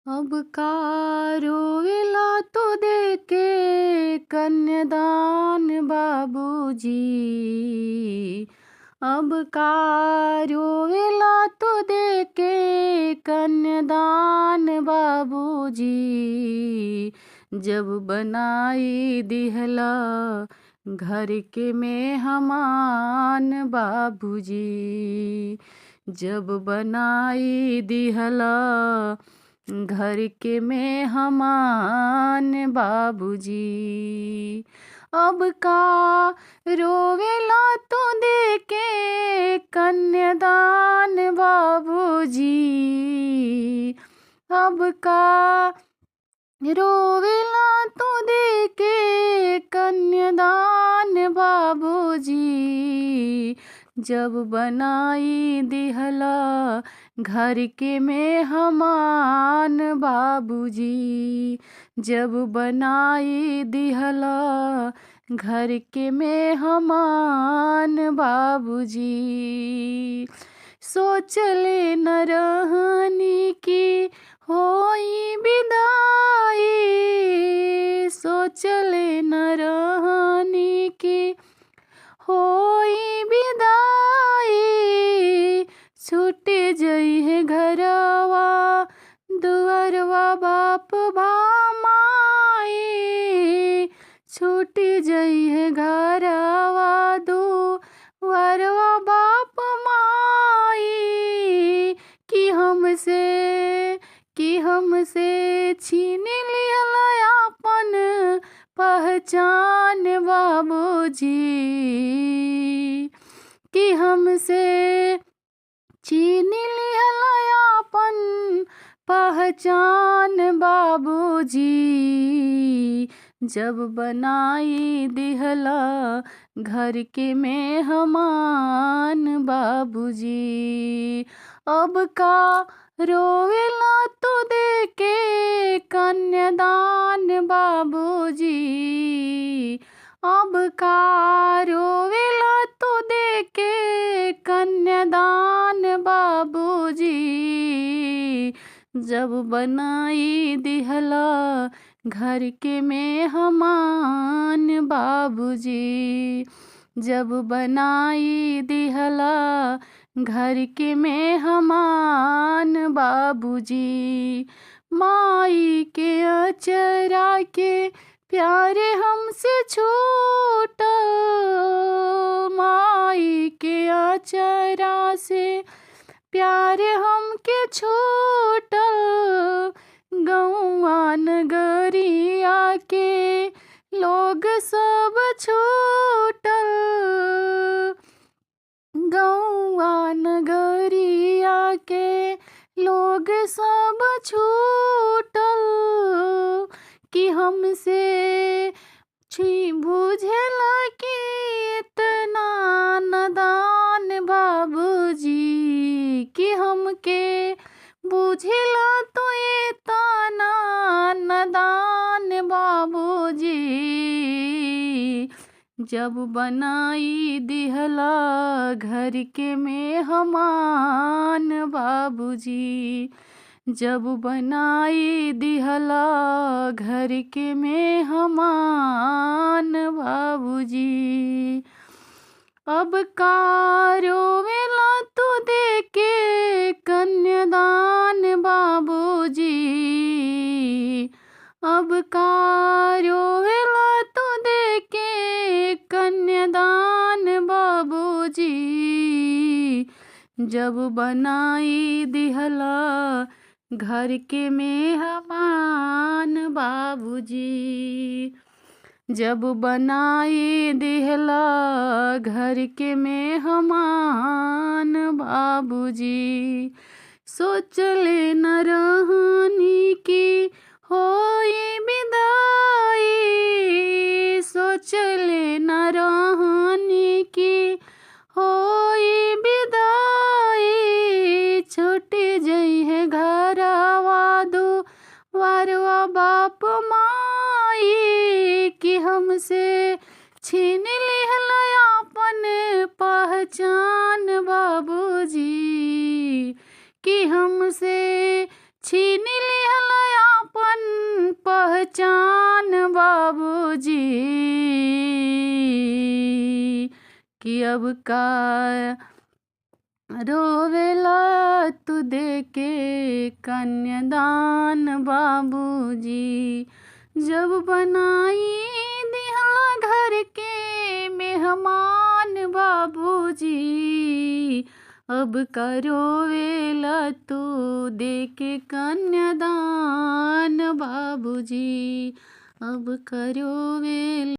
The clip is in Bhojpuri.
अब का रोवेला तो देके कन्यादान बाबूजी। अब का रोवेला तो देके कन्यादान बाबूजी। जब बनाई दिहला घर के मेहमान बाबूजी। जब बनाई दिहला घर के मेहमान बाबूजी। अब का रोवेला तो देके कन्यादान बाबूजी। अब का रोवेला तो देके कन्यादान बाबूजी। जब बनाई दिहला घर के मेहमान बाबूजी। जब बनाई दिहला घर के मेहमान बाबूजी। सोचले न रहनी की होई विदाई। सोचले न रहनी की होई विदाई। छूट जई है घरवा दुअरवा बाप भामाई। छूट जई है घरवा दुअरवा बाप माई। कि हमसे छीन लिहला अपन पहचान बाबूजी। कि हमसे छीन लिहला अपन पहचान बाबूजी। जब बनाई दिहला घर के मेहमान बाबूजी। अब का रोवेला तो देके कन्यादान बाबूजी। अब का रोवेला तो देके कन्यादान बाबूजी। जब बनाई दिहला घर के मेहमान बाबूजी। जब बनाई दिहला घर के मेहमान बाबूजी। माई के अचरा के प्यारे हमसे छूटल। माई के अचरा से प्यारे हमके छूटल। गौआ नगरिया के लोग सब छूटल। गौआ नगरिया के लोग सब छूटल। कि हमसे बुझला कि इतना नदान बाबूजी। कि हमके बुझला तो इतना नदान बाबूजी। जब बनाई दिहला घर के मेहमान बाबूजी। जब बनाई दिहला घर के मेहमान बाबूजी। अब का रोवेला तो देके कन्यादान बाबूजी। अब का रोवेला तो देके कन्यादान बाबूजी। जब बनाई दिहला घर के मेहमान बाबूजी। जब बनाई दिहला घर के मेहमान बाबूजी। सोचले न रहनी की होई विदाई। सोचले न रहनी की होई विदाई। छूट जई है घरवा दुअरवा बाप माई। कि हमसे छीन लिहला अपन पहचान बाबूजी। कि हमसे छीन लिहला पहचान बाबूजी कि अब का रोवेला तू देके कन्यादान बाबूजी। जब बनाई दिहा घर के मेहमान बाबूजी, अब का रोवेला तू देके कन्यादान बाबूजी, अब का रोवेला।